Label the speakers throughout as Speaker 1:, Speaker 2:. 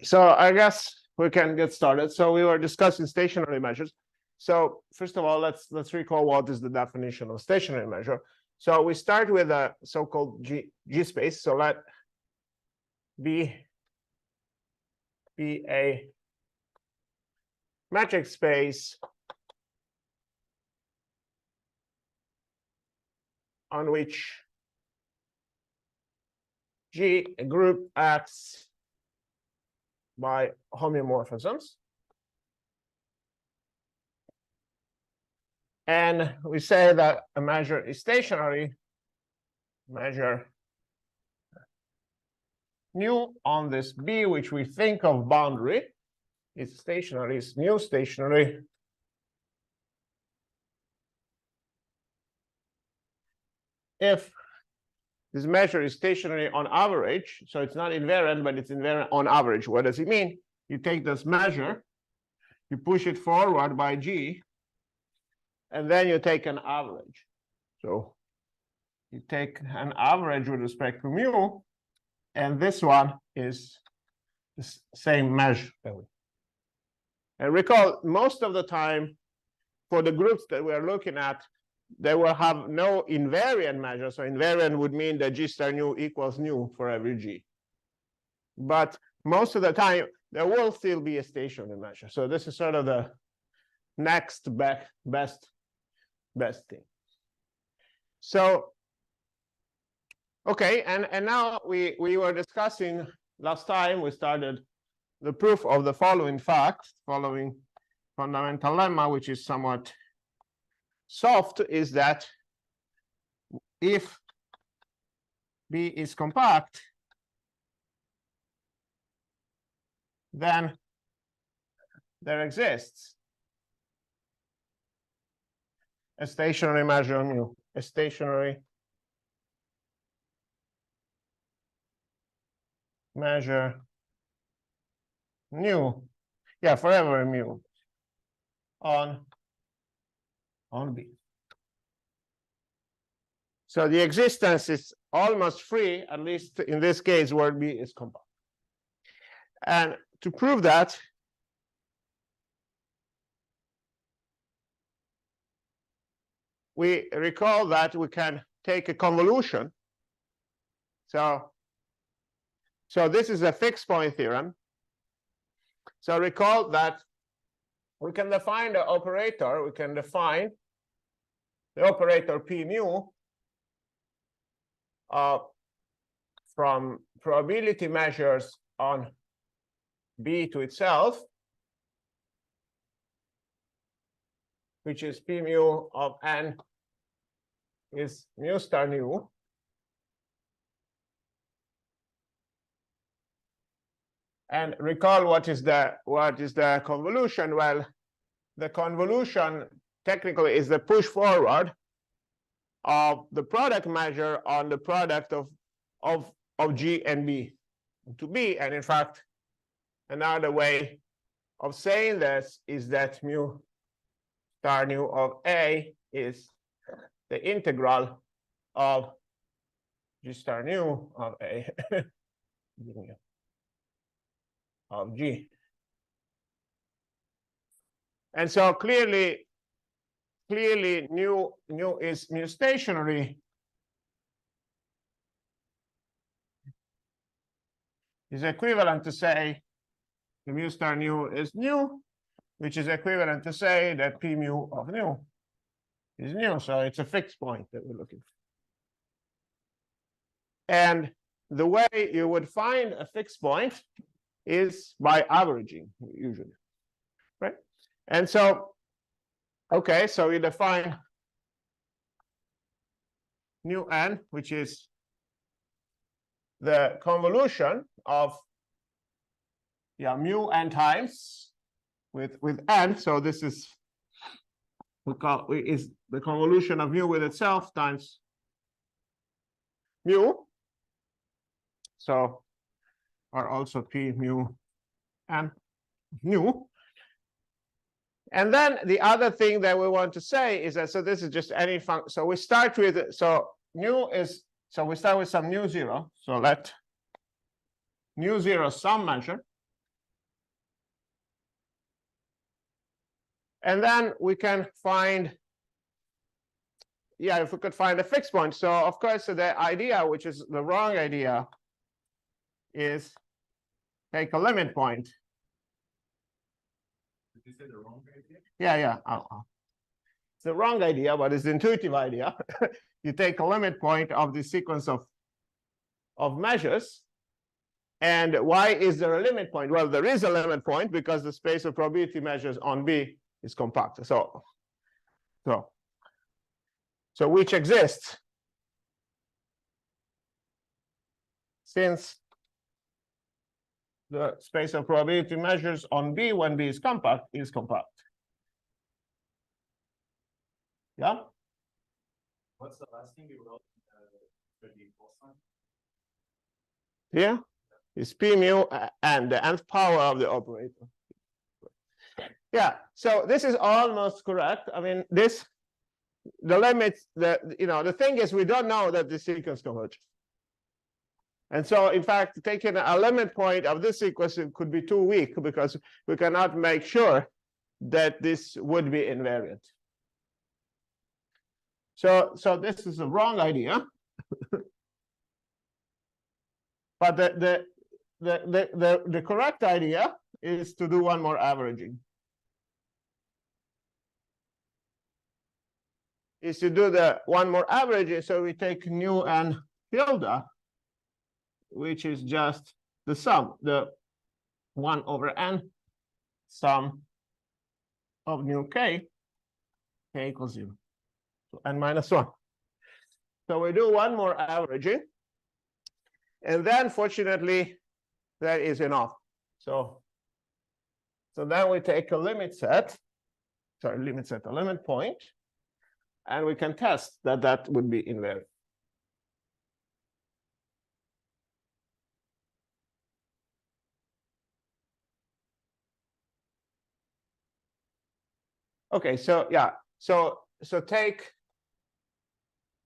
Speaker 1: So I guess we can get started. So we were discussing stationary measures. So first of all, let's recall what is the definition of stationary measure. So we start with a so-called G space. So let B be a metric space on which G group acts by homeomorphisms. And we say that a measure is stationary, measure nu on this B, which we think of boundary, is stationary, is nu stationary. If this measure is stationary on average, so it's not invariant, but it's invariant on average. What does it mean? You take this measure, you push it forward by G, and then you take an average. So you take an average with respect to mu, and this one is the same measure. And recall, most of the time, for the groups that we're looking at, they will have no invariant measure. So invariant would mean that G star nu equals nu for every G. But most of the time, there will still be a stationary measure. So this is sort of the next best thing. So, okay, and now we were discussing last time, we started the proof of the following fact, following fundamental lemma, which is somewhat soft, is that if B is compact, then there exists a stationary measure of mu, a stationary measure nu, yeah, forever mu on B. So the existence is almost free, at least in this case where B is compact. And to prove that, we recall that we can take a convolution. So this is a fixed point theorem. So recall that we can define the operator, we can define the operator P mu from probability measures on B to itself, which is P mu of n is mu star nu. And recall what is the convolution? Well, the convolution technically is the push forward of the product measure on the product of G and B to B. And in fact, another way of saying this is that mu star nu of A is the integral of G star nu of A of G. And so clearly nu is mu stationary is equivalent to say the mu star nu is nu, which is equivalent to say that P mu of nu is nu. So it's a fixed point that we're looking for. And the way you would find a fixed point is by averaging, usually, right? And so, okay, so we define nu n, which is the convolution of mu n times with n. So this is is the convolution of mu with itself times mu. So are also P mu and nu. And then the other thing that we want to say is that, so this is just any function. So we start with, so nu is, so we start with some nu zero. So let nu zero some measure. And then we can find, yeah, if we could find a fixed point. So of course, the idea, which is the wrong idea, is take a limit point.
Speaker 2: Did you say the wrong idea?
Speaker 1: Yeah. It's the wrong idea, but it's the intuitive idea. You take a limit point of the sequence of measures. And why is there a limit point? Well, there is a limit point because the space of probability measures on B is compact. So which exists since the space of probability measures on B when B is compact. Yeah?
Speaker 2: What's the last thing you wrote for the cosine?
Speaker 1: Yeah? Is P mu and the nth power of the operator. Yeah, so this is almost correct. I mean, the limits, the thing is we don't know that the sequence converges. And so, in fact, taking a limit point of this sequence could be too weak because we cannot make sure that this would be invariant. So this is a wrong idea. But the correct idea is to do one more averaging. Is to do the one more averaging. So we take nu and tilde, which is just the sum, the 1 over n sum of nu k equals 0. So n minus 1. So we do one more averaging. And then, fortunately, that is enough. So then we take a limit point, and we can test that that would be invariant. Okay, so yeah, so take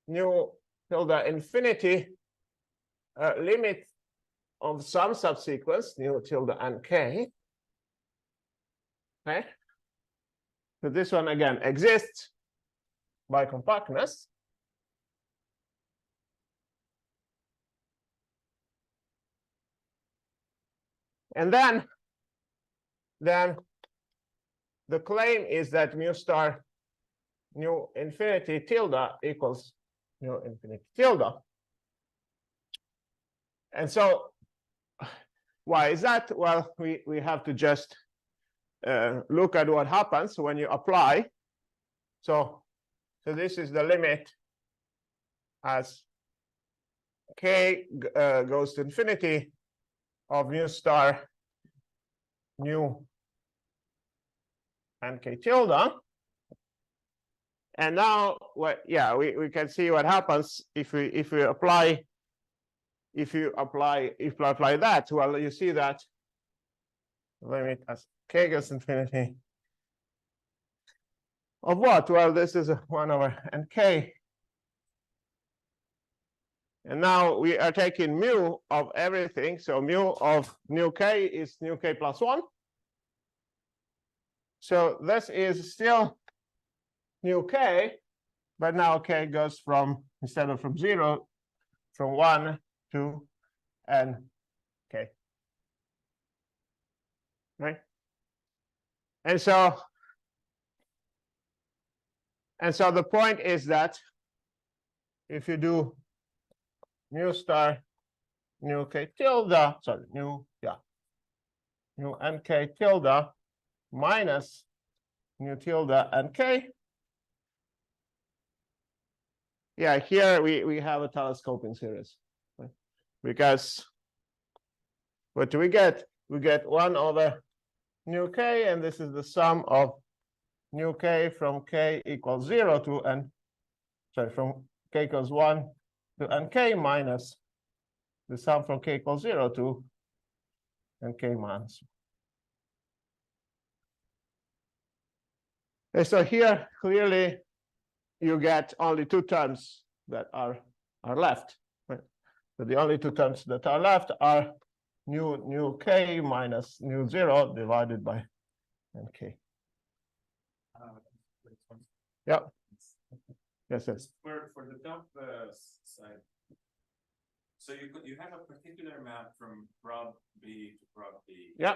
Speaker 1: nu tilde infinity limit of some subsequence, nu tilde nk. Okay. So this one again exists by compactness. And then the claim is that mu star nu infinity tilde equals nu infinity tilde. And so why is that? Well, we have to just look at what happens when you apply. So this is the limit as k goes to infinity of mu star nu and k tilde. And now we can see what happens if you apply that. Well, you see that limit as k goes to infinity of what? Well, this is 1 over nk. And now we are taking mu of everything. So mu of nu k is nu k plus 1. So this is still nu k, but now k goes from, instead of from 0, from 1 to n k. Right? And so the point is that if you do mu star nu k tilde, sorry, nu nk tilde minus nu tilde nk. Yeah, here we have a telescoping series, right? Because what do we get? We get 1 over nu k, and this is the sum of nu k from k equals 0 to n, sorry, from k equals 1 to nk minus the sum from k equals 0 to nk minus. And so here, clearly, you get only 2 terms that are left. Right? So the only 2 terms that are left are nu k minus nu 0 divided by nk. Yeah. Yes, yes.
Speaker 2: Just for the top side. So you have a particular map from prob B to prob B.
Speaker 1: Yeah,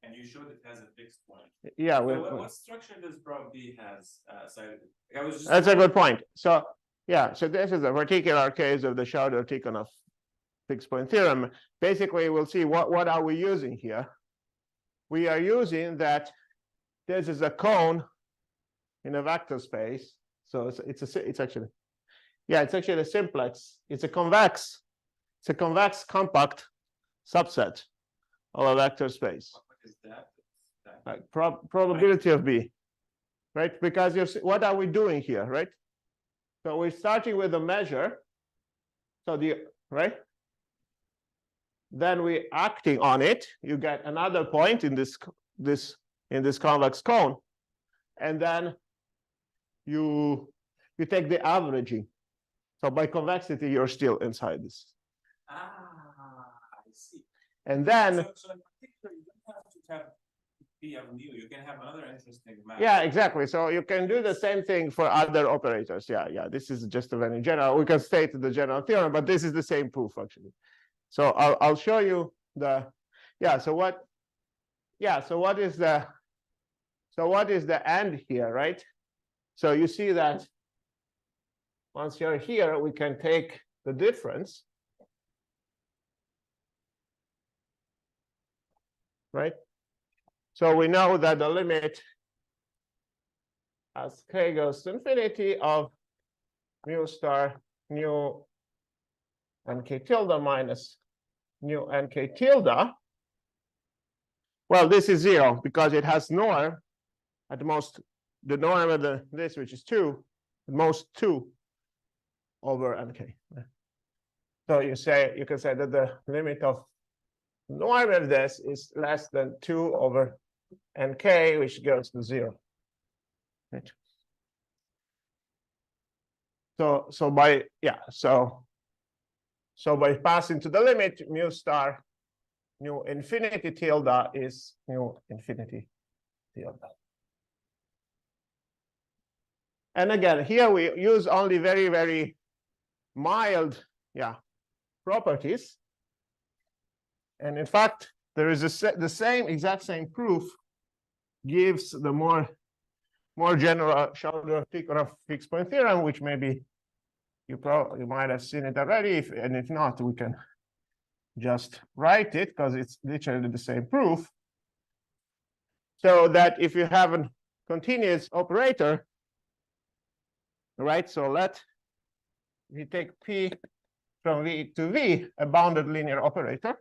Speaker 2: And you showed it has a fixed point.
Speaker 1: yeah.
Speaker 2: So what structure does prob B has cited? I was just
Speaker 1: That's a good point. So yeah, so this is a particular case of the Schauder-Tikhonov fixed point theorem. Basically, we'll see what are we using here. We are using that this is a cone in a vector space. So it's actually a simplex. It's a convex compact subset of a vector space.
Speaker 2: What is that?
Speaker 1: Like probability of B, right? Because what are we doing here, right? So we're starting with a measure. So right? Then we're acting on it. You get another point in this convex cone, and then you take the averaging. So by convexity, you're still inside this.
Speaker 2: I see.
Speaker 1: And then
Speaker 2: So in particular, you don't have to have P of mu. You can have another interesting map.
Speaker 1: yeah, exactly. So you can do the same thing for other operators. Yeah. This is just a very general. We can state the general theorem, but this is the same proof actually. So I'll show you the So what is the end here, right? So you see that once you're here, we can take the difference, right? So we know that the limit as k goes to infinity of mu star nu nk tilde minus nu nk tilde. Well, this is 0 because it has norm at the most, the norm of this, which is 2, at most 2 over nk. So you can say that the limit of norm of this is less than 2 over nk, which goes to 0. Right. So by passing to the limit, mu star nu infinity tilde is nu infinity tilde. And again, here we use only very, very mild properties. And in fact, there is the exact same proof gives the more general Schauder-Tikhonov fixed point theorem, which maybe you might have seen it already, and if not, we can just write it because it's literally the same proof. So that if you have a continuous operator, right? So we take P from V to V, a bounded linear operator.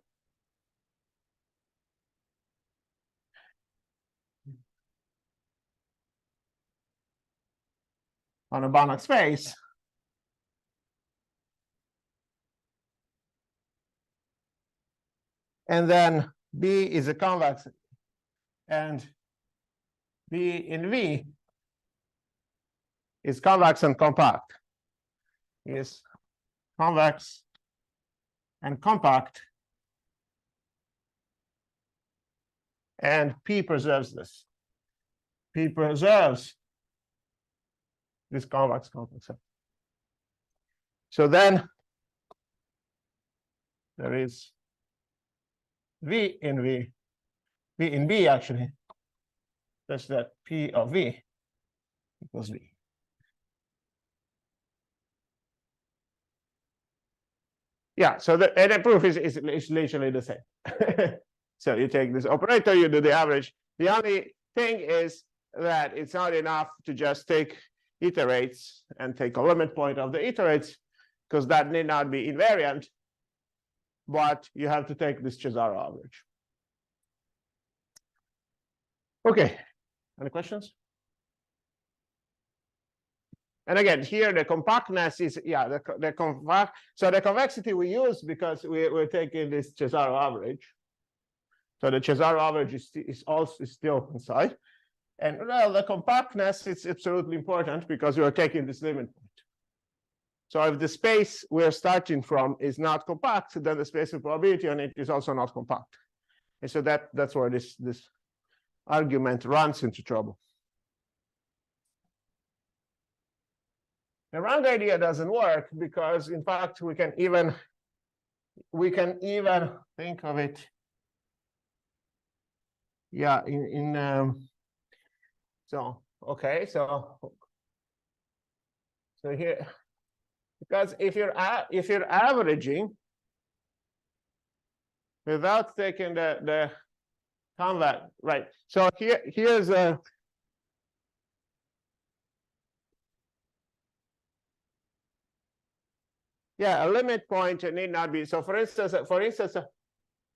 Speaker 1: On a Banach space. And then B is a convex, and B in V is convex and compact. Is convex and compact. And P preserves this. P preserves this convex complex. So then there is V in B actually, such that P of V equals V. Yeah, so the proof is literally the same. So you take this operator, you do the average. The only thing is that it's not enough to just take iterates and take a limit point of the iterates, because that need not be invariant, but you have to take this Cesaro average. Okay, any questions? And again, here the compactness is, so the convexity we use because we're taking this Cesaro average. So the Cesaro average is still inside. And well, the compactness is absolutely important because we are taking this limit point. So if the space we're starting from is not compact, then the space of probability on it is also not compact. And so that's where this argument runs into trouble. The round idea doesn't work because, in fact, we can even think of it. Yeah, so okay, so here, because if you're averaging without taking the convex, right? So here's a a limit point need not be. So for instance,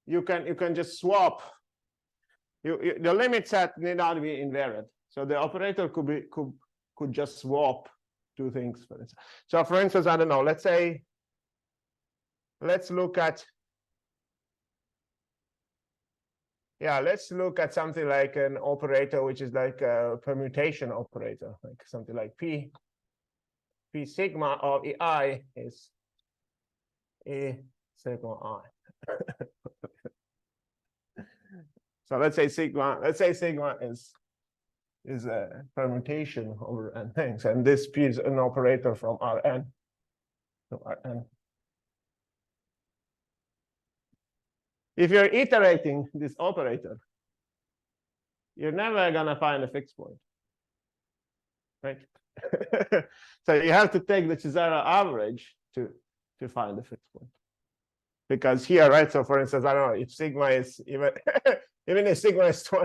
Speaker 1: you can just swap. The limit set need not be invariant. So the operator could just swap two things, for instance. So for instance, I don't know, let's look at something like an operator which is like a permutation operator, like something like P sigma of I is A sigma I. So let's say sigma is a permutation over n things, and this P is an operator from Rn to Rn. If you're iterating this operator, you're never gonna find a fixed point, right? So you have to take the Cesaro average to find the fixed point. Because here, right? So for instance, I don't know if sigma is even even if sigma is 2,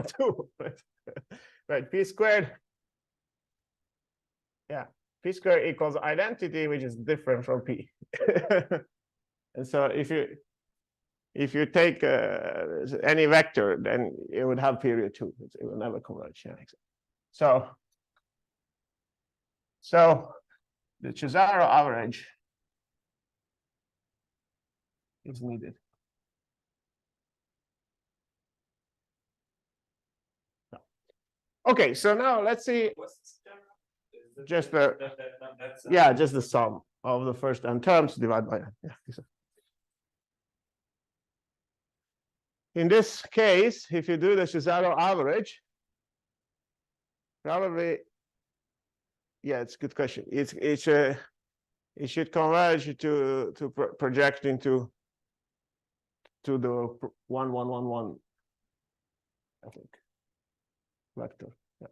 Speaker 1: right? Right, P squared. Yeah, P squared equals identity, which is different from P. And so if you take any vector, then it would have period 2. It will never converge. Yeah, exactly. So the Cesaro average is needed. Okay, so now let's see. Just the just the sum of the first n terms divided by n. Yeah. In this case, if you do the Cesaro average, probably, yeah, it's a good question. It should converge to project into the 1 1 1 1, I think, vector. Yeah.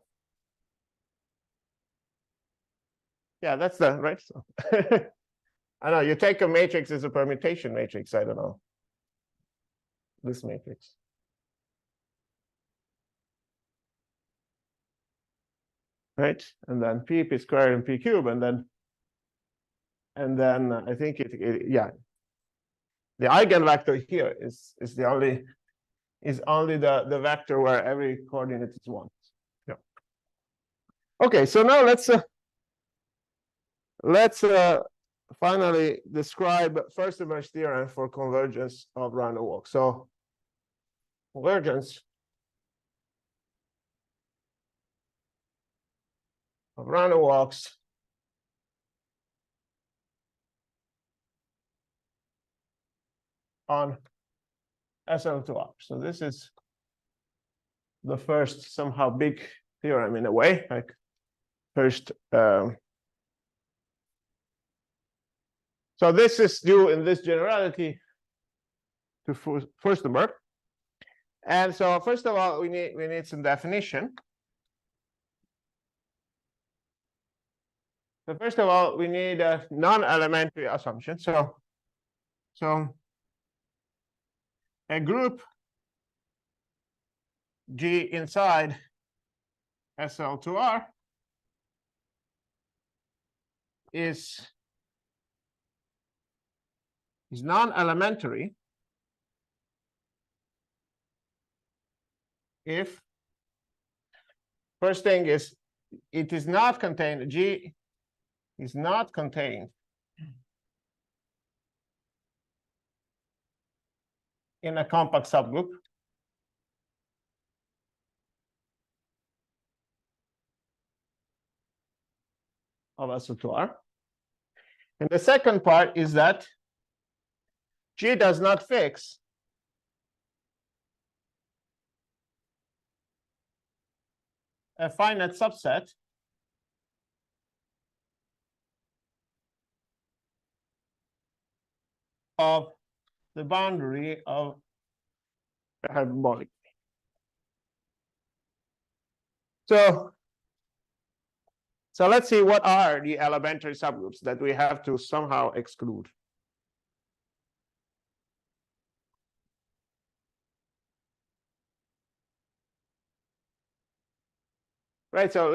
Speaker 1: Yeah, that's the right. So I know you take a matrix as a permutation matrix. I don't know this matrix. Right, and then P squared and P cube, and then I think yeah, the eigenvector here is only the vector where every coordinate is 1. Yeah. Okay, so now let's finally describe Furstenberg's theorem for convergence of random walks. So convergence of random walks on SL2R. So this is the first somehow big theorem in a way, like first. So this is due in this generality to Furstenberg. And so first of all, we need some definition. So first of all, we need a non-elementary assumption. So a group G inside SL2R is non-elementary if first thing is it is not contained, G is not contained in a compact subgroup. Of SL2R. And the second part is that G does not fix a finite subset of the boundary of the hyperbolic. So let's see what are the elementary subgroups that we have to somehow exclude. Right, so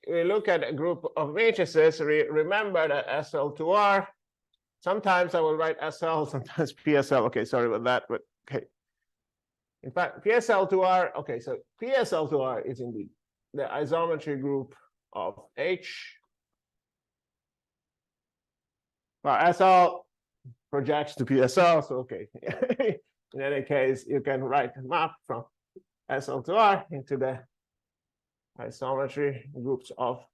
Speaker 1: we look at a group of matrices. Remember that SL2R. Sometimes I will write SL, sometimes PSL. Okay, sorry about that, but okay. In fact, PSL2R, okay, so PSL2R is indeed the isometry group of H. Well, SL projects to PSL, so okay. In any case, you can write a map from SL2R into the isometry groups of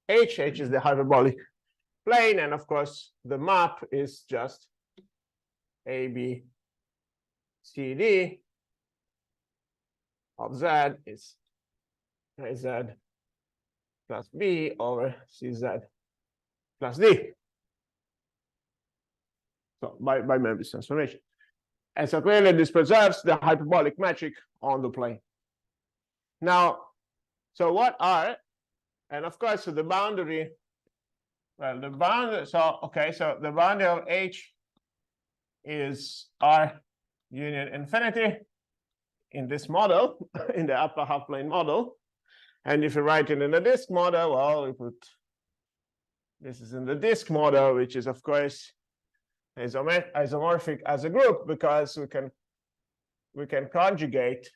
Speaker 1: H. H is the hyperbolic plane, and of course, the map is just A, B, C, D of Z is AZ plus B over CZ plus D. So by Möbius transformation. And so clearly this preserves the hyperbolic metric on the plane. Now, so what are, and of course, so the boundary, well, the boundary, so, okay, so the boundary of H is R union infinity in this model, in the upper half plane model. And if you write it in the disk model, well, we put, this is in the disk model, which is, of course, isomorphic as a group, because we can conjugate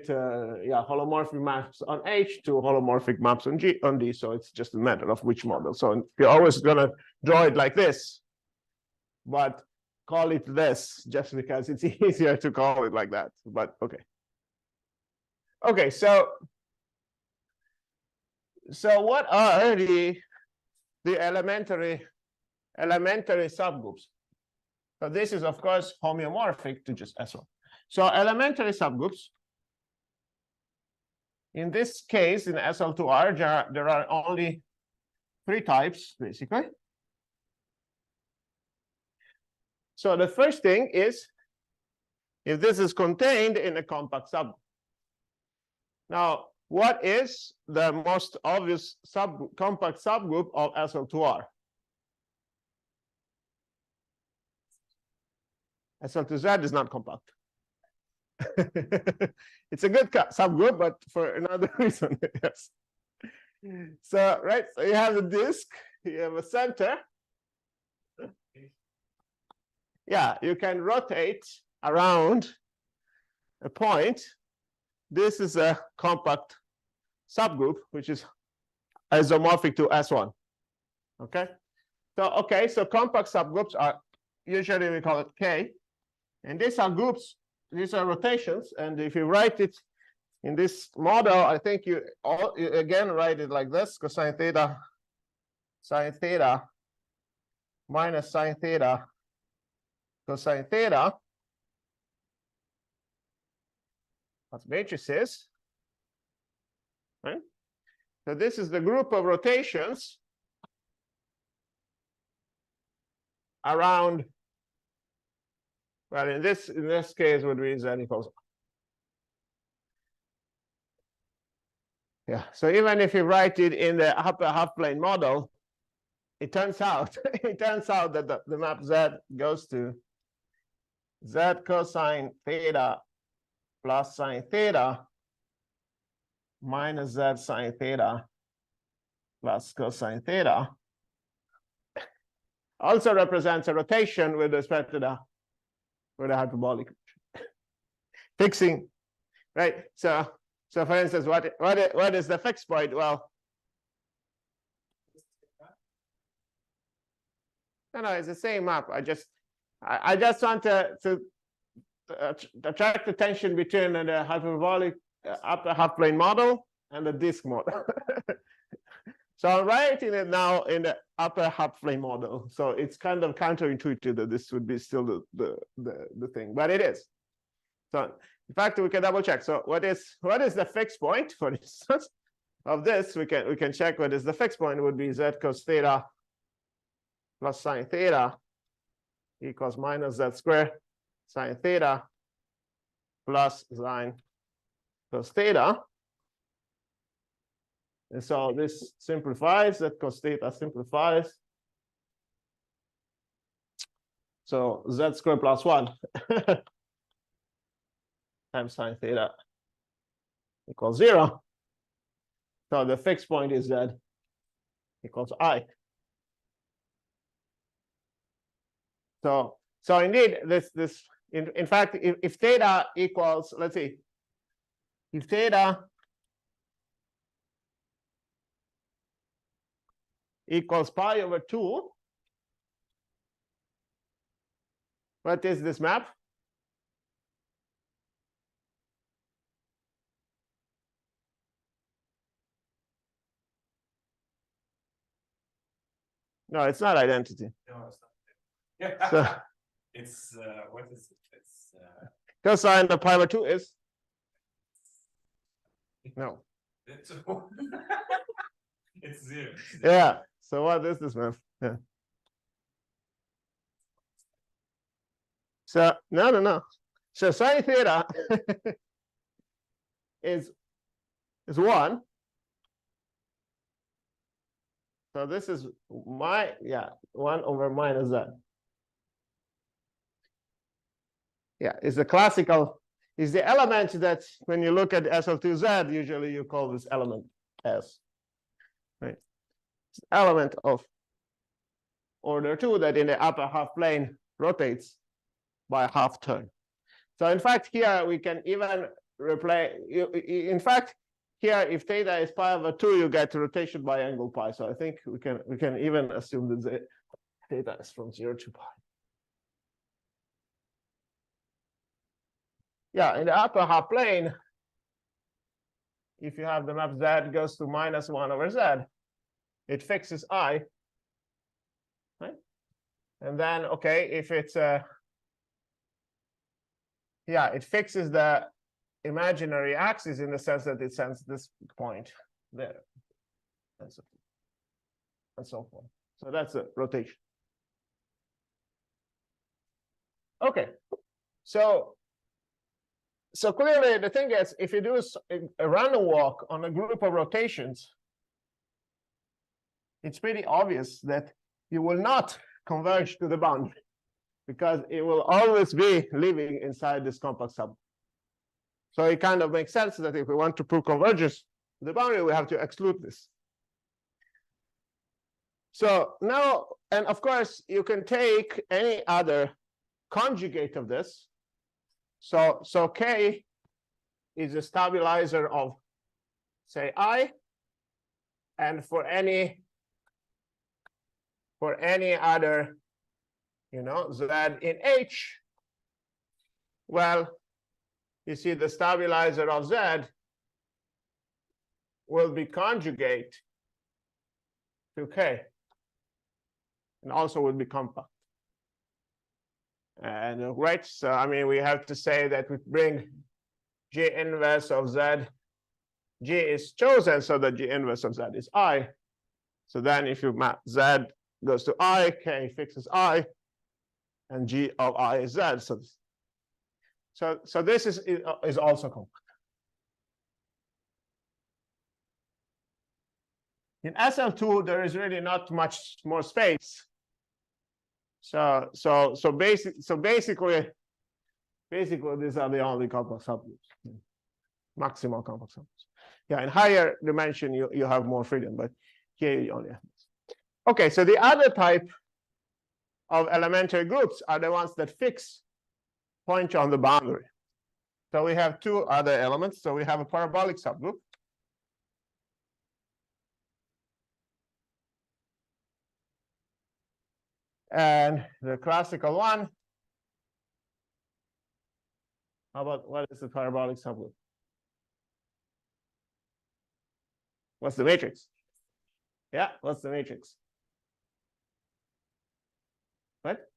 Speaker 1: holomorphic maps on H to holomorphic maps on D. So it's just a matter of which model. So you're always gonna draw it like this, but call it this just because it's easier to call it like that. But okay. Okay, so what are the elementary subgroups? So this is, of course, homeomorphic to just S1. So elementary subgroups, in this case, in SL2R, there are only 3 types, basically. So the first thing is if this is contained in a compact subgroup. Now, what is the most obvious compact subgroup of SL2R? SL2Z is not compact. It's a good subgroup, but for another reason. Yes. So, right, so you have a disk, you have a center. Yeah, you can rotate around a point. This is a compact subgroup, which is isomorphic to S1. Okay. So compact subgroups are usually we call it K. And these are groups, these are rotations. And if you write it in this model, I think you again write it like this: cosine theta minus sine theta cosine theta. That's matrices, right? So this is the group of rotations around, well, in this case would be Z equals. Yeah, so even if you write it in the upper half plane model, it turns out that the map Z goes to Z cosine theta plus sine theta minus Z sine theta plus cosine theta also represents a rotation with respect to the hyperbolic fixing, right? So for instance, what is the fixed point? Well, no, it's the same map. I just want to attract attention between the hyperbolic upper half plane model and the disk model. So I'm writing it now in the upper half plane model. So it's kind of counterintuitive that this would be still the thing, but it is. So in fact, we can double check. So what is the fixed point, for instance, of this? We can check what is the fixed point. It would be Z cos theta plus sine theta equals minus z squared sine theta plus sine cos theta. And so this simplifies, that cos theta simplifies. So z squared plus 1 times sine theta equals 0. So the fixed point is z equals I. So indeed, in fact, if theta equals, let's see, if theta equals pi over 2, what is this map? No, it's not identity.
Speaker 2: No, it's not. Yeah.
Speaker 1: So
Speaker 2: It's what is it? It's
Speaker 1: cosine of pi over 2 is no.
Speaker 2: it's it's zero.
Speaker 1: Yeah. So what is this map? Yeah. So no. So sine theta is 1. So this is 1 over minus z. Yeah, is the classical, is the element that when you look at SL2Z, usually you call this element S. Right? It's element of order 2 that in the upper half plane rotates by a half turn. So in fact, here we can even replace, in fact, here if theta is pi over 2, you get rotation by angle pi. So I think we can even assume that the theta is from 0 to pi. Yeah, in the upper half plane, if you have the map z goes to minus 1 over z, it fixes I. Right? And then, okay, if it's it fixes the imaginary axis in the sense that it sends this point there, and so forth. So that's a rotation. Okay, so clearly the thing is, if you do a random walk on a group of rotations, it's pretty obvious that you will not converge to the boundary, because it will always be living inside this compact sub. So it kind of makes sense that if we want to prove convergence to the boundary, we have to exclude this. So now, and of course, you can take any other conjugate of this. So K is a stabilizer of, say, I, and for any other, Z in H, well, you see the stabilizer of Z will be conjugate to K, and also will be compact. And right, so I mean, we have to say that we bring G inverse of Z. G is chosen so that G inverse of Z is I. So then if you map Z goes to I, K fixes I, and G of I is Z. So this is also compact. In SL2, there is really not much more space. So basically, these are the only compact subgroups, maximal compact subgroups. Yeah, in higher dimension, you have more freedom, but here you only have this. Okay, so the other type of elementary groups are the ones that fix point on the boundary. So we have two other elements. So we have a parabolic subgroup. And the classical one. How about what is the parabolic subgroup? What's the matrix? Yeah, what's the matrix? What?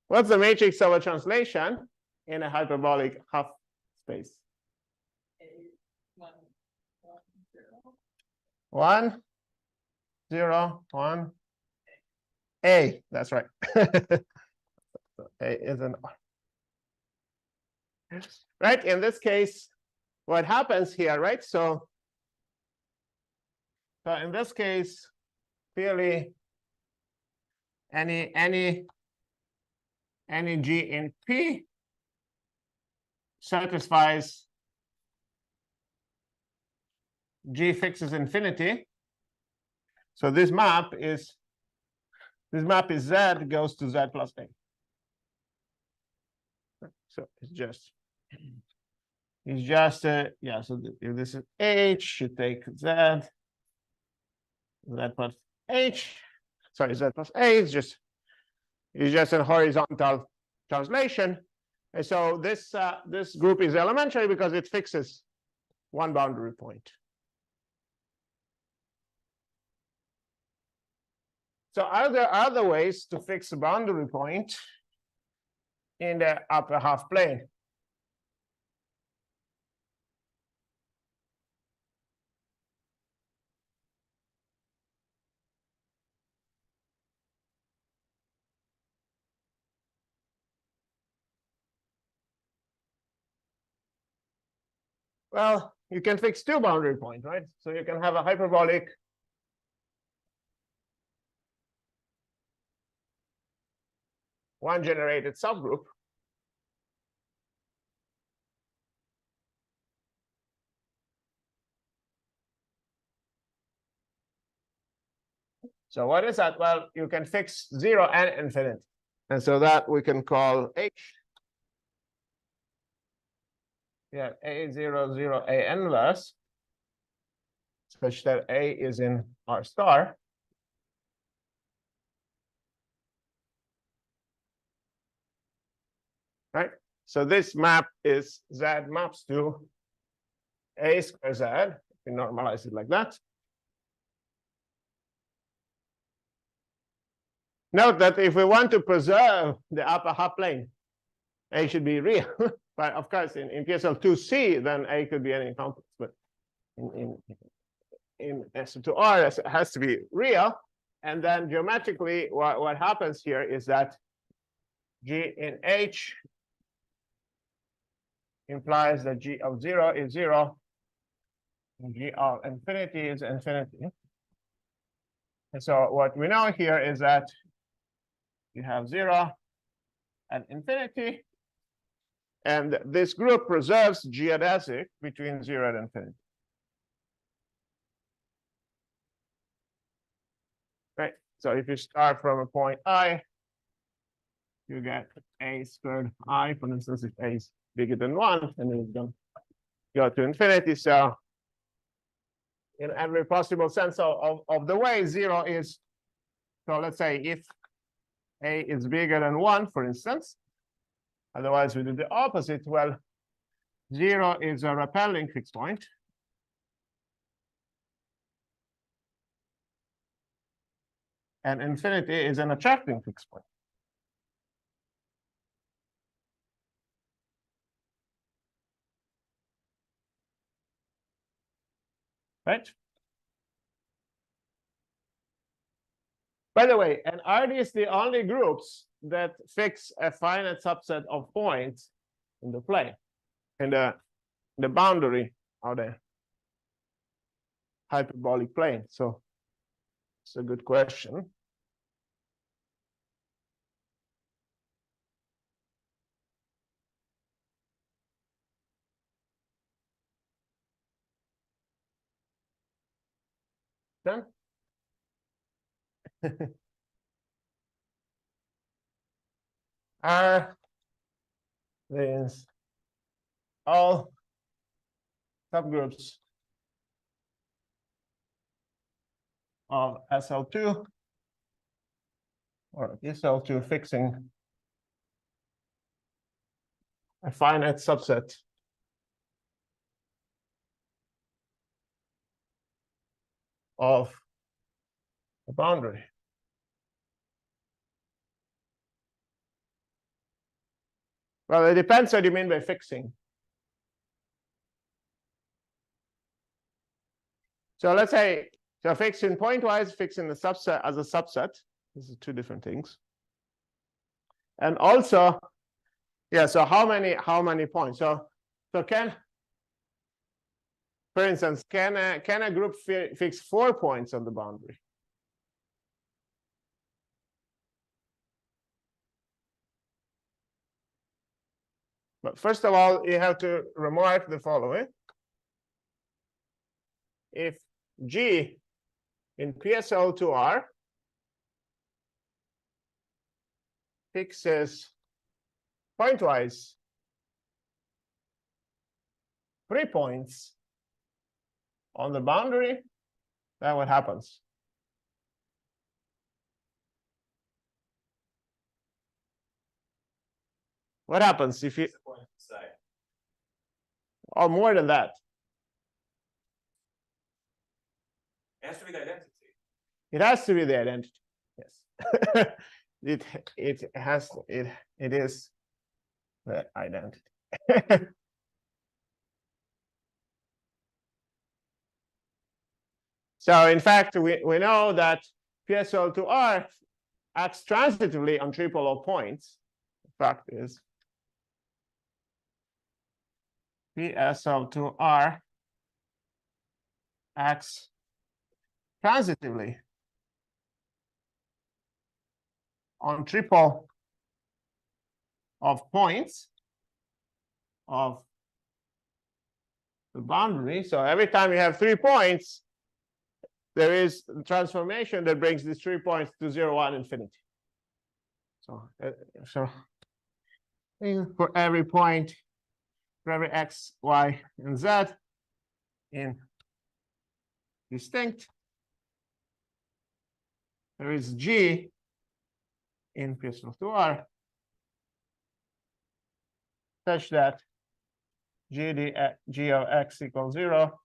Speaker 1: What's the matrix of a translation in a hyperbolic half space? 1, 0, 1, A, that's right. So A is an R. Right, in this case, what happens here, right? So in this case, clearly any G in P satisfies G fixes infinity. So this map is Z goes to Z plus A. So it's just yeah. So if this is H, you take Z plus H. Sorry, Z plus A is just a horizontal translation. And so this group is elementary because it fixes one boundary point. So are there other ways to fix a boundary point in the upper half plane? Well, you can fix two boundary points, right? So you can have a hyperbolic one generated subgroup. So what is that? Well, you can fix 0 and infinity. And so that we can call H. Yeah, A0, 0, A inverse, such that A is in R star. Right? So this map is Z maps to A square Z. We normalize it like that. Note that if we want to preserve the upper half plane, A should be real. But of course, in PSL2C, then A could be any complex. But in SL2R, it has to be real. And then geometrically, what happens here is that G in H implies that G of 0 is 0, and G of infinity is infinity. And so what we know here is that you have 0 and infinity, and this group preserves geodesic between 0 and infinity. Right? So if you start from a point I, you get A squared I, for instance, if A is bigger than 1, and then it's going to go to infinity. So in every possible sense of the way, 0 is, so let's say if A is bigger than 1, for instance, otherwise we do the opposite. Well, 0 is a repelling fixed point. And infinity is an attracting fixed point. Right? By the way, and are these the only groups that fix a finite subset of points in the plane, in the boundary of the hyperbolic plane? So it's a good question. Then are these all subgroups of SL2 or SL2 fixing a finite subset of the boundary? Well, it depends what you mean by fixing. So let's say, so fixing pointwise, fixing the subset as a subset. This is two different things. And also, yeah, so how many points? So can, for instance, can a group fix 4 points on the boundary? But first of all, you have to remark the following. If G in PSL2R fixes pointwise 3 points on the boundary, then what happens? What happens if you, or more than that?
Speaker 2: It has to be the identity.
Speaker 1: It has to be the identity. Yes. It is the identity. So in fact, we know that PSL2R acts transitively on triple of points. The fact is PSL2R acts transitively on triple of points of the boundary. So every time you have 3 points, there is a transformation that brings these 3 points to 0, 1, infinity. So for every point, for every x, y, and z in distinct, there is G in PSL2R such that G of x equals 0,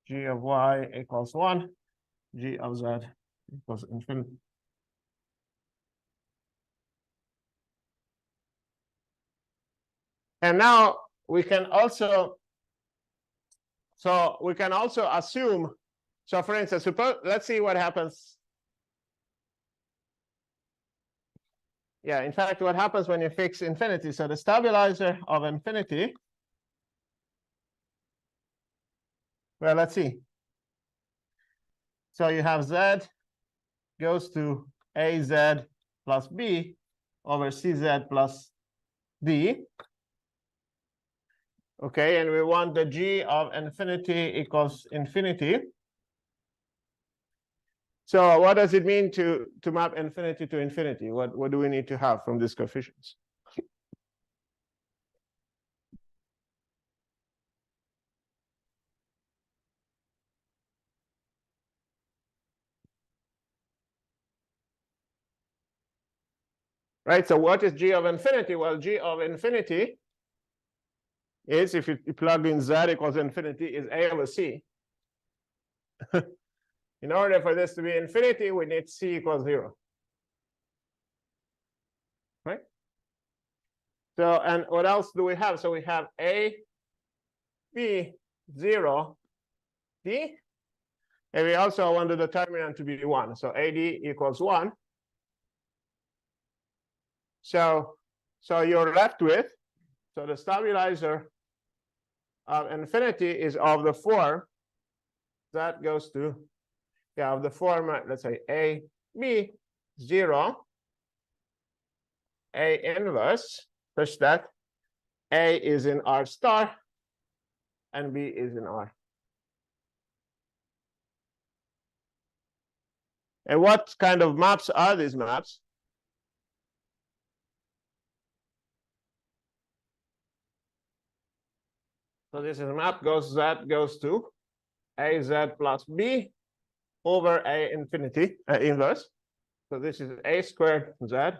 Speaker 1: G of y equals 1, G of z equals infinity. And now we can also, assume, so for instance, let's see what happens. Yeah, in fact, what happens when you fix infinity? So the stabilizer of infinity, well, let's see. So you have z goes to az plus b over cz plus d. Okay, and we want the G of infinity equals infinity. So what does it mean to map infinity to infinity? What do we need to have from these coefficients? Right, so what is G of infinity? Well, G of infinity is, if you plug in z equals infinity, is A over C. In order for this to be infinity, we need C equals 0. Right? So, and what else do we have? So we have A, B, 0, D. And we also want the determinant to be 1. So AD equals 1. So you're left with, so the stabilizer of infinity is of the form that goes to, yeah, of the form, let's say A, B, 0, A inverse, such that A is in R star and B is in R. And what kind of maps are these maps? So this is a map z goes to AZ plus B over A infinity inverse. So this is A squared Z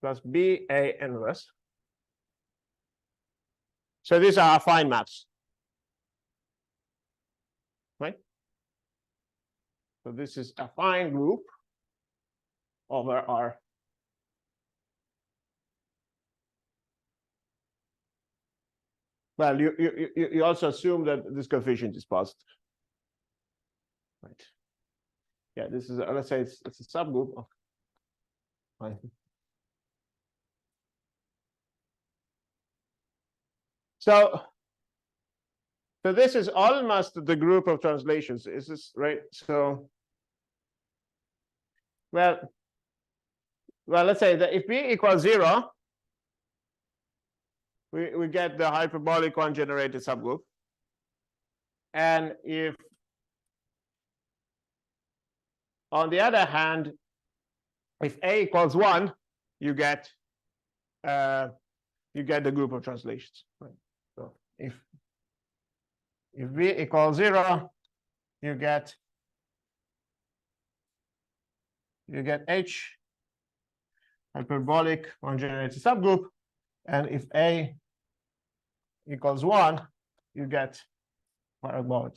Speaker 1: plus B A inverse. So these are affine maps. Right? So this is a affine group over R. Well, you also assume that this coefficient is positive. Right. Yeah, this is let's say it's a subgroup of Fine. So this is almost the group of translations. Is this right? So, well, let's say that if b equals 0, we get the hyperbolic one-generated subgroup. And if, on the other hand, if a equals 1, you get the group of translations. Right? So if b equals 0, you get H hyperbolic one-generated subgroup, and if a equals 1, you get parabolic.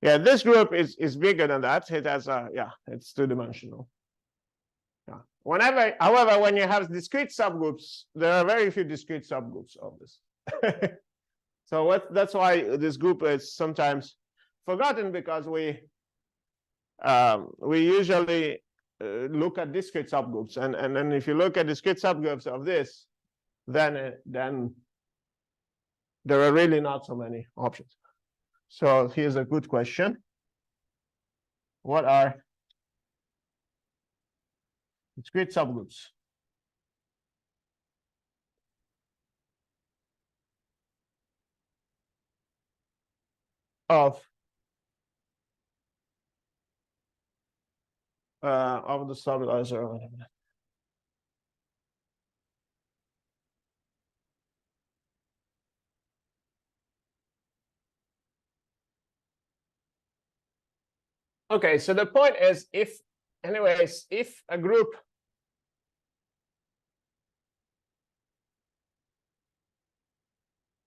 Speaker 1: Yeah, this group is bigger than that. It has it's two-dimensional. Yeah. However, when you have discrete subgroups, there are very few discrete subgroups of this. So that's why this group is sometimes forgotten, because we usually look at discrete subgroups, and then if you look at discrete subgroups of this, then there are really not so many options. So here's a good question. What are discrete subgroups of the stabilizer? Okay, so the point is, if a group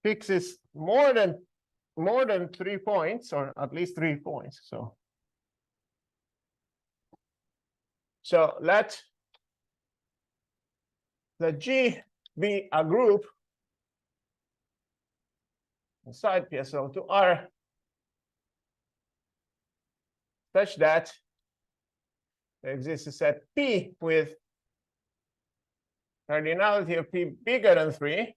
Speaker 1: fixes more than 3 points, or at least 3 points, so let G be a group inside PSL2R such that there exists a set P with cardinality of P bigger than 3,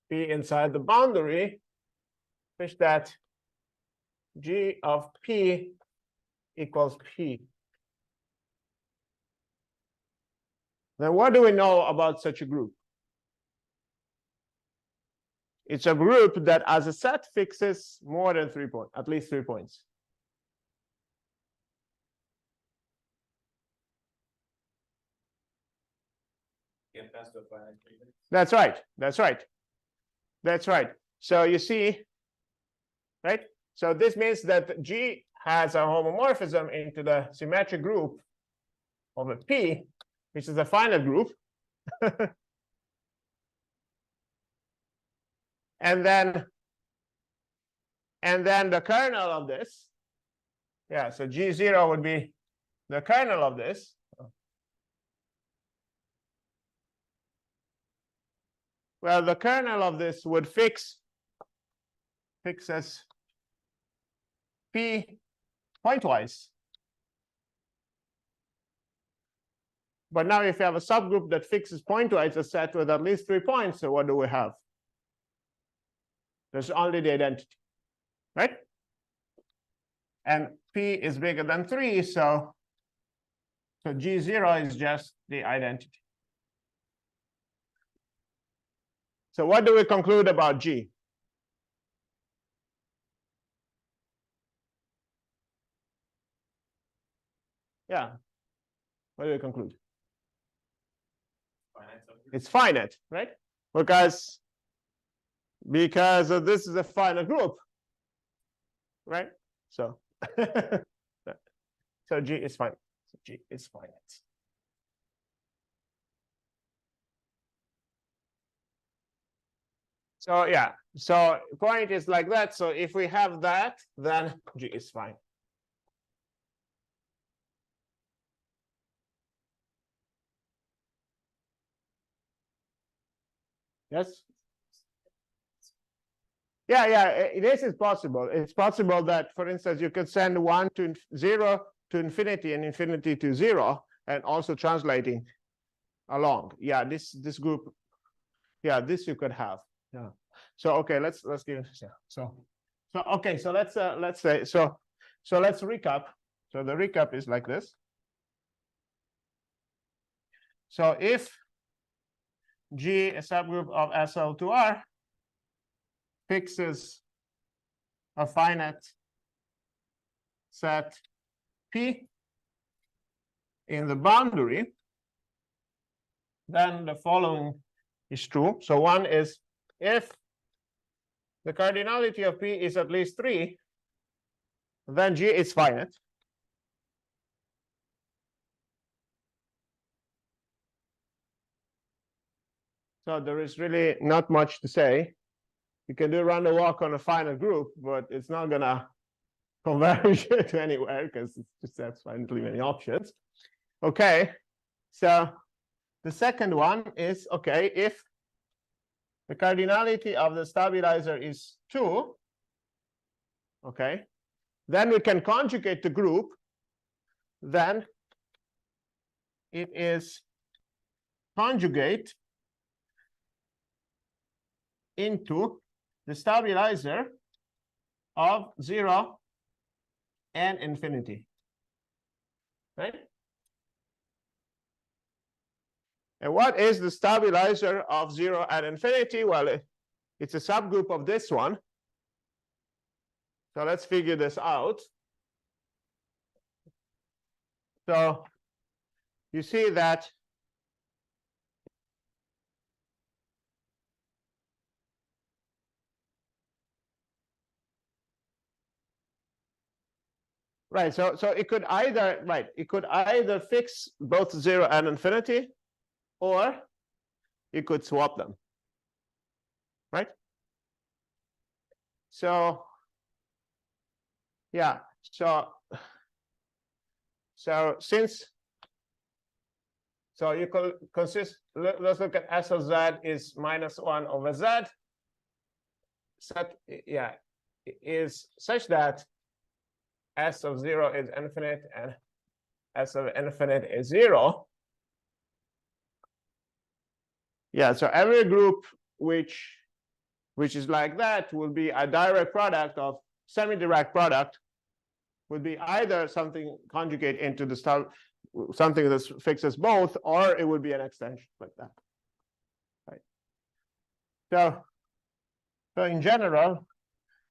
Speaker 1: P inside the boundary, such that G of P equals P. Then what do we know about such a group? It's a group that as a set fixes more than 3 points, at least 3 points. That's right. That's right. That's right. So you see, right? So this means that G has a homomorphism into the symmetric group of a P, which is a finite group. and then the kernel of this, yeah, so G0 would be the kernel of this. Well, the kernel of this would fix as P pointwise. But now if you have a subgroup that fixes pointwise a set with at least 3 points, so what do we have? There's only the identity, right? And P is bigger than 3, so G0 is just the identity. So what do we conclude about G? Yeah. What do we conclude? It's finite, right? Because this is a finite group, right? So so G is finite. So G is finite. So yeah, so point is like that. So if we have that, then G is fine. Yes. Yeah, this is possible. It's possible that, for instance, you could send 1 to 0 to infinity and infinity to 0, and also translating along. Yeah, this group. Yeah, this you could have. Yeah. So okay, let's give. Yeah. So okay. So let's say so let's recap. So the recap is like this. So if G, a subgroup of SL2R, fixes a finite set P in the boundary, then the following is true. So one is, if the cardinality of P is at least 3, then G is finite. So there is really not much to say. You can do run the walk on a finite group, but it's not gonna converge to anywhere because it's just that's finitely many options. Okay, so the second one is, okay, if the cardinality of the stabilizer is 2, okay, then we can conjugate the group, then it is conjugate into the stabilizer of 0 and infinity, right? And what is the stabilizer of 0 and infinity? Well, it's a subgroup of this one. So let's figure this out. So you see that right, so it could either, right, it could either fix both 0 and infinity, or you could swap them, right? So yeah, so since, so you could consist, let's look at S of Z is -1 over Z, set, yeah, is such that S of 0 is infinite and S of infinite is 0. Yeah, so every group which is like that will be a direct product of semi-direct product, would be either something conjugate into the something that fixes both, or it would be an extension like that, right? So in general,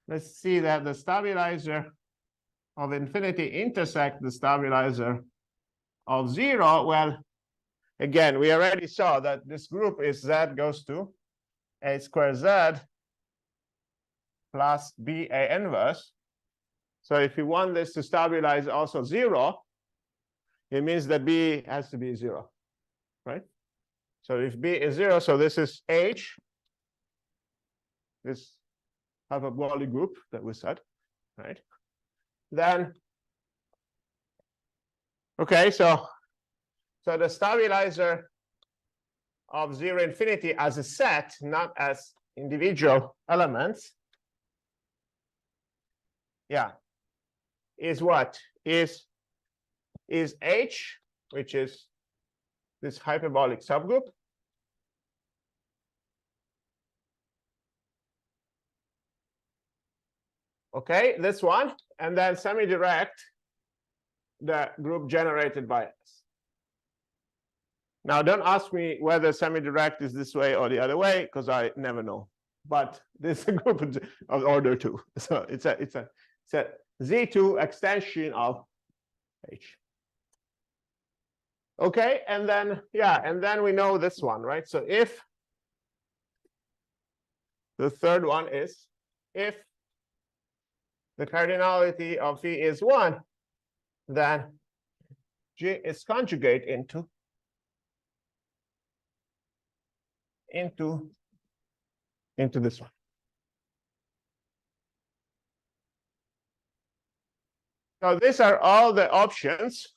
Speaker 1: let's see that the stabilizer of infinity intersect the stabilizer of 0. Well, again, we already saw that this group is Z goes to A squared Z plus B A inverse. So if you want this to stabilize also 0, it means that B has to be 0, right? So if B is 0, so this is H, this hyperbolic group that we said, right? Then, okay, so the stabilizer of 0 infinity as a set, not as individual elements, yeah, is what? Is H, which is this hyperbolic subgroup. Okay, this one, and then semi-direct, the group generated by S. Now, don't ask me whether semi-direct is this way or the other way, because I never know. But this is a group of order 2. So it's a Z2 extension of H. Okay, and then, yeah, and then we know this one, right? So if the third one is, if the cardinality of phi is 1, then G is conjugate into this one. So these are all the options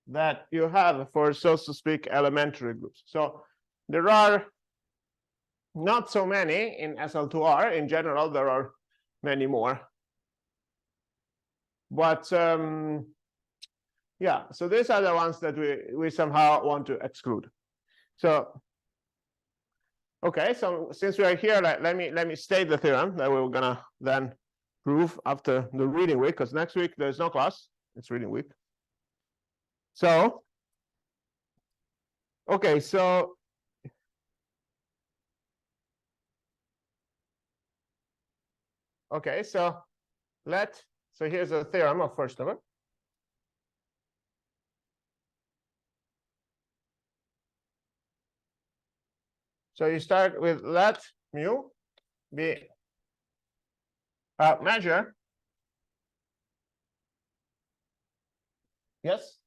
Speaker 1: that you have for, so to speak, elementary groups. So there are not so many in SL2R. In general, there are many more. But yeah, so these are the ones that we somehow want to exclude. So okay, so since we are here, let me state the theorem that we're gonna then prove after the reading week, because next week there's no class, it's reading week. So okay, so so here's a theorem of first order. So you start with let mu be a measure. Yes.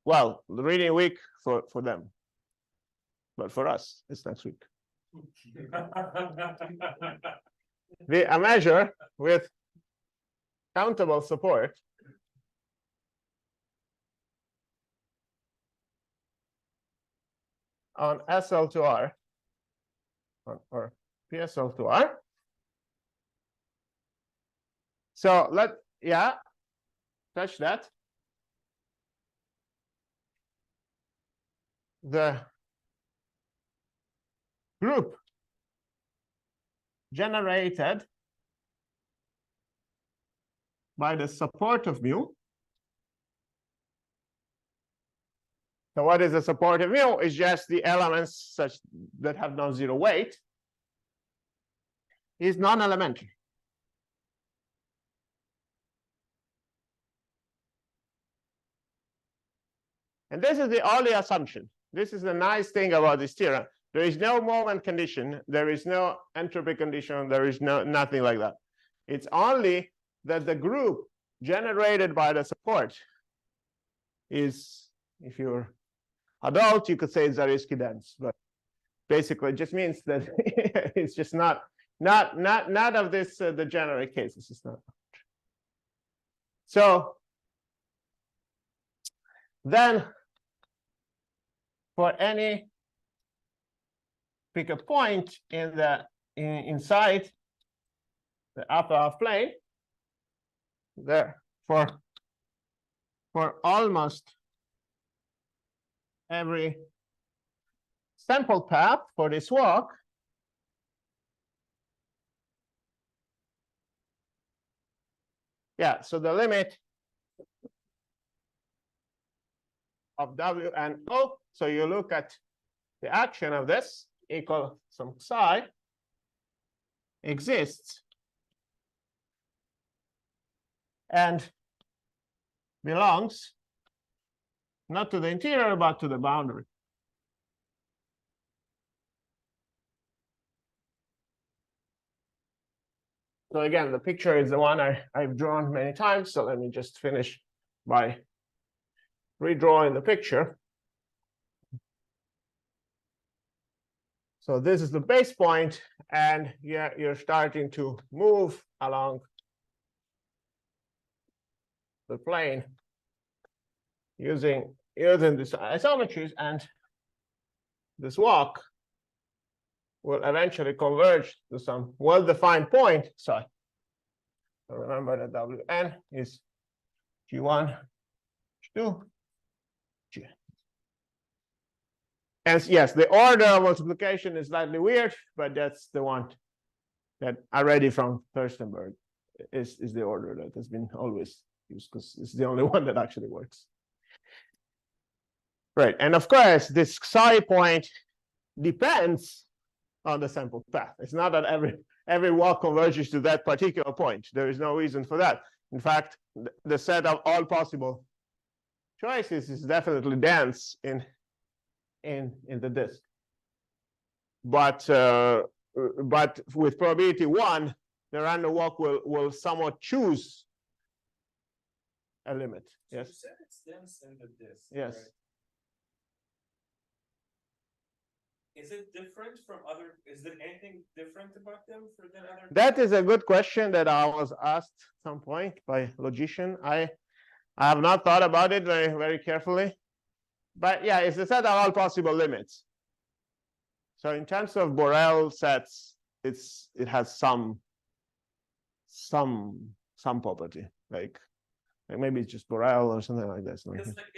Speaker 1: Well, the reading week for them, but for us, it's next week. A measure with countable support on SL2R or PSL2R. So touch that. The group generated by the support of mu. So what is the support of mu? Is just the elements such that have non-zero weight is non-elementary. And this is the only assumption. This is the nice thing about this theorem. There is no moment condition. There is no entropy condition. There is nothing like that. It's only that the group generated by the support is, if you're adult, you could say Zariski dense, but basically it just means that it's just not of this degenerate cases. It's not. So then for any pick a point in the inside the upper half plane, there for almost every sample path for this walk, yeah, so the limit of W and O, so you look at the action of this equal some psi exists and belongs not to the interior but to the boundary. So again, the picture is the one I've drawn many times, so let me just finish by redrawing the picture. So this is the base point, and you're starting to move along the plane using these isometries, and this walk will eventually converge to some well-defined point. So remember that Wn is G1, G2, G. And yes, the order of multiplication is slightly weird, but that's the one that already from Furstenberg is the order that has been always used, because it's the only one that actually works. Right, and of course, this psi point depends on the sample path. It's not that every walk converges to that particular point. There is no reason for that. In fact, the set of all possible choices is definitely dense in the disk. But with probability 1, the random walk will somewhat choose a limit.
Speaker 2: So
Speaker 1: yes.
Speaker 2: You said it's dense in the disk.
Speaker 1: Yes.
Speaker 2: Right? Is it different from other? Is there anything different about them than other?
Speaker 1: That is a good question that I was asked at some point by a logician. I have not thought about it very carefully. But yeah, it's a set of all possible limits. So in terms of Borel sets, it has some property, like maybe it's just Borel or something like that.
Speaker 2: Because like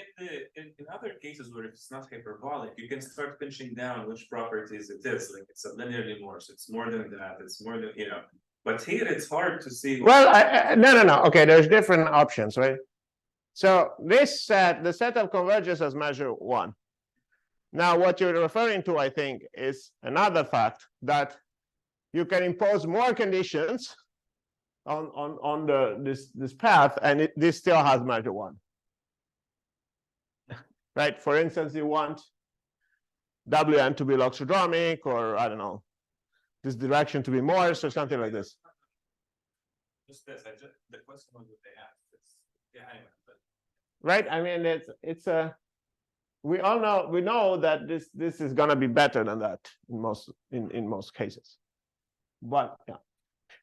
Speaker 2: in other cases where it's not hyperbolic, you can start pinching down which properties it is. Like it's a linearly Morse, it's more than that, it's more than, you know. But here it's hard to see.
Speaker 1: Well, no. Okay, there's different options, right? So this set, the set of converges as measure 1. Now, what you're referring to, I think, is another fact that you can impose more conditions on this path, and this still has measure 1. Right? For instance, you want Wn to be loxodromic, or I don't know, this direction to be Morse or something like this.
Speaker 2: Just this, the question was what they asked. Yeah, anyway. But...
Speaker 1: Right? I mean, it's a. We know that this is gonna be better than that in most cases, but yeah.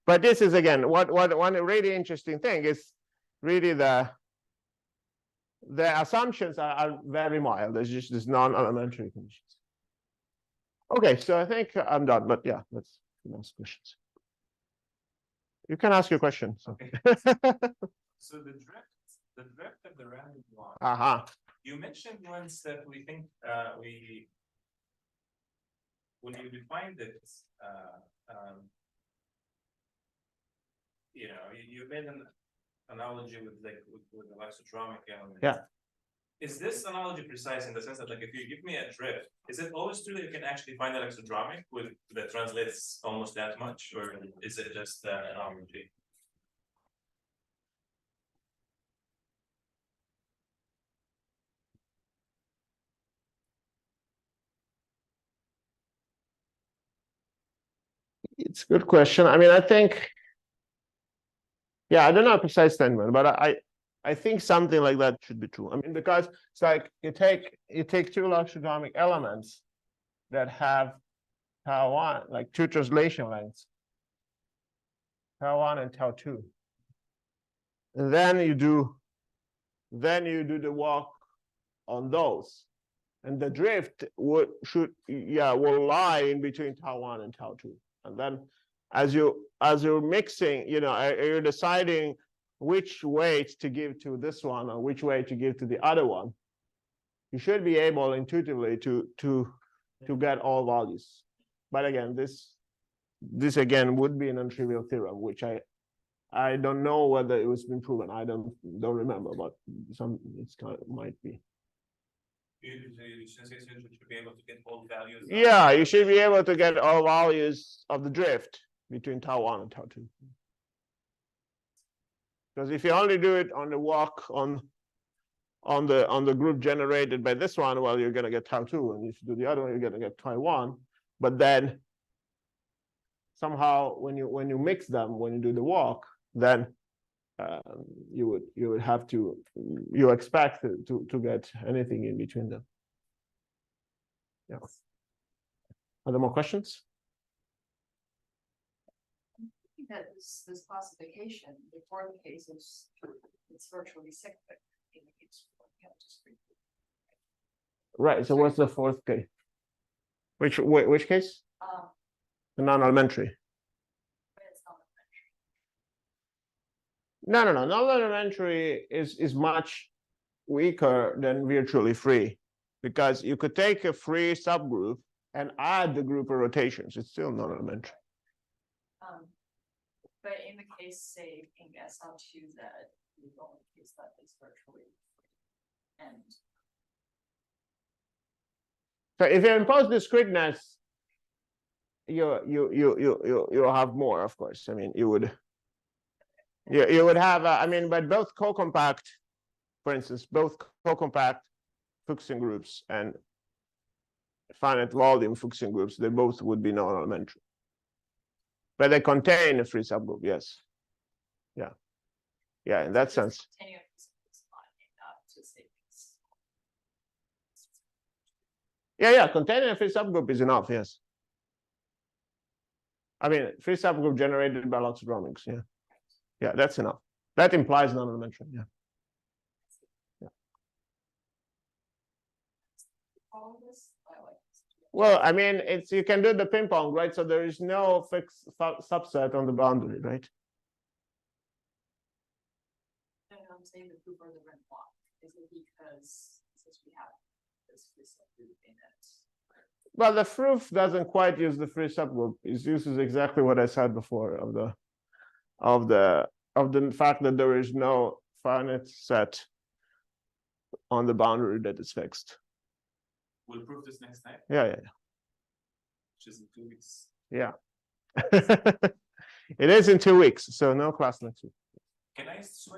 Speaker 1: But this is again what one really interesting thing is really the assumptions are very mild. There's non-elementary conditions. Okay, so I think I'm done. But yeah, let's ask questions. You can ask your question. So,
Speaker 2: okay. So the drift of the random walk. You mentioned once that we think when you define this, you know, you made an analogy with the loxodromic element.
Speaker 1: Yeah.
Speaker 2: Is this analogy precise in the sense that, like, if you give me a drift, is it always true that you can actually find a loxodromic that translates almost that much, or is it just an analogy?
Speaker 1: It's a good question. I mean, I think, yeah, I don't know a precise statement, but I think something like that should be true. I mean, because it's like you take two loxodromic elements that have tau 1, like two translation lengths, tau 1 and tau 2, and then you do the walk on those, and the drift will lie in between tau 1 and tau 2, and then as you're mixing, you know, you're deciding which weight to give to this one or which weight to give to the other one, you should be able intuitively to get all values. But again, this again would be a non-trivial theorem, which I don't know whether it was been proven. I don't remember, but it's kind of might be.
Speaker 2: You should be able to get all values.
Speaker 1: Yeah, you should be able to get all values of the drift between tau 1 and tau 2. Because if you only do it on the walk on the group generated by this one, well, you're gonna get tau 2, and if you do the other one, you're gonna get tau 1. But then somehow when you mix them, when you do the walk, then you would have to, you expect to get anything in between them. Yeah. Are there more questions?
Speaker 3: That this classification, the fourth case is it's virtually cyclic.
Speaker 1: Right. So what's the fourth case? Which case? The non-elementary. No. Non-elementary is much weaker than virtually free, because you could take a free subgroup and add the group of rotations. It's still non-elementary.
Speaker 3: But in the case, say, in SL2, that the only case that is virtually free. And
Speaker 1: so if you impose discreteness, you'll have more, of course. I mean, you would have, I mean, but both co-compact, for instance, both co-compact Fuchsian groups and finite volume Fuchsian groups, they both would be non-elementary. But they contain a free subgroup, yes. Yeah, in that sense. Yeah, containing a free subgroup is enough, yes. I mean, free subgroup generated by loxodromics, yeah. Yeah, that's enough. That implies non-elementary, yeah.
Speaker 3: All this, I like this.
Speaker 1: Well, I mean, it's, you can do the ping pong, right? So there is no fixed subset on the boundary, right?
Speaker 3: And I'm saying the proof or the rent block, is it because since we have this subgroup in it?
Speaker 1: Well, the proof doesn't quite use the free subgroup. It uses exactly what I said before of the fact that there is no finite set on the boundary that is fixed.
Speaker 2: We'll prove this next time,
Speaker 1: Yeah,
Speaker 2: which is in 2 weeks.
Speaker 1: yeah. It is in 2 weeks, so no class next week.
Speaker 2: Can I switch